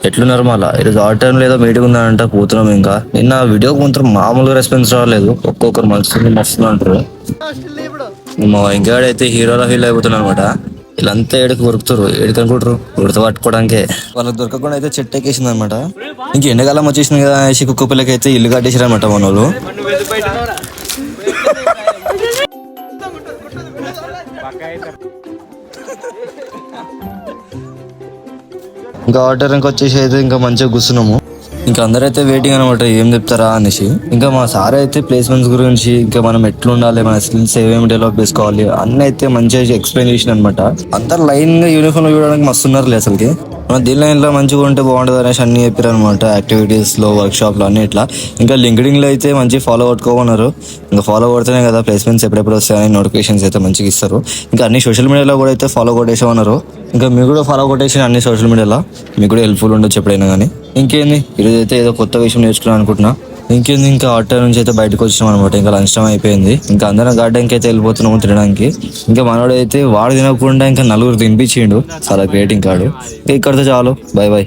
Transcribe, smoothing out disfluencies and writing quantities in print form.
ఎట్లున్నారు మళ్ళా ఈరోజు ఆల్ టైం లేదో మీటింగ్ ఉందంట పోతున్నాం. ఇంకా నిన్న వీడియో కొంత మామూలుగా రెస్పాన్స్ రాలేదు, ఒక్కొక్కరు మనుషులు మస్తులు అంటారు. మా ఇంకాడైతే హీరోలా ఫీల్ అయిపోతున్నాను అనమాట. వీళ్ళంతా ఏడుకు ఉరుకుతారు, ఏడుకు అనుకుంటారు ఉడత పట్టుకోవడానికే. వాళ్ళకి దొరకకుండా అయితే చెట్టు ఎక్కేసింది అనమాట. ఇంక ఎండకాలం వచ్చేసింది కదా అనేసి కుక్క పిల్లకి అయితే ఇల్లు కట్టేసారు అనమాట మన వాళ్ళు. ఇంకా ఆర్డర్ ఇంకా వచ్చేసి అయితే ఇంకా మంచిగా కూర్చున్నాము. ఇంకా అందరైతే వెయిటింగ్ అనమాట ఏం చెప్తారా అనేసి. ఇంకా మా సార్ అయితే ప్లేస్మెంట్స్ గురించి, ఇంకా మనం ఎట్లా ఉండాలి, మన స్కిల్స్ ఏమేమి డెవలప్ చేసుకోవాలి అన్నీ అయితే మంచిగా ఎక్స్ప్లెయిన్ చేసిన అనమాట. అందరు లైన్ గా యూనిఫామ్ చూడడానికి మస్తు ఉన్నారు అసలుకి. మన దీని లైన్లో మంచిగా ఉంటే బాగుంటుంది అనేసి అన్ని చెప్పారు అనమాట. యాక్టివిటీస్ లో, వర్క్ షాప్ లో అన్ని ఇట్లా. ఇంకా లింక్డ్ఇన్ లో అయితే మంచి ఫాలో కొట్టుకోమన్నారు. ఇంకా ఫాలో కొడితేనే కదా ప్లేస్మెంట్స్ ఎప్పుడెప్పుడు వస్తాయని నోటిఫికేషన్స్ అయితే మంచిగా ఇస్తారు. ఇంకా అన్ని సోషల్ మీడియాలో కూడా అయితే ఫాలో కొట్టేసామన్నారు. ఇంకా మీరు కూడా ఫాలో కొట్టేసి అన్ని సోషల్ మీడియాలో మీకు కూడా హెల్ప్ఫుల్ ఉండొచ్చు ఎప్పుడైనా కానీ. ఇంకేంది ఈరోజు అయితే ఏదో కొత్త విషయం నేర్చుకున్నాను అనుకుంటున్నా. ఇంకేంది ఇంకా ఆటో నుంచి అయితే బయటకు వచ్చినాం అనమాట. ఇంకా లంచ్ టైం అయిపోయింది. ఇంకా అందరం గార్డెన్కి అయితే వెళ్ళిపోతున్నాము తినడానికి. ఇంకా మనోడు అయితే వాడు తినకుండా ఇంకా నలుగురు తినిపించిండు. చాలా గ్రేట్. ఇంకాడు ఇక్కడితో చాలు, బాయ్ బాయ్.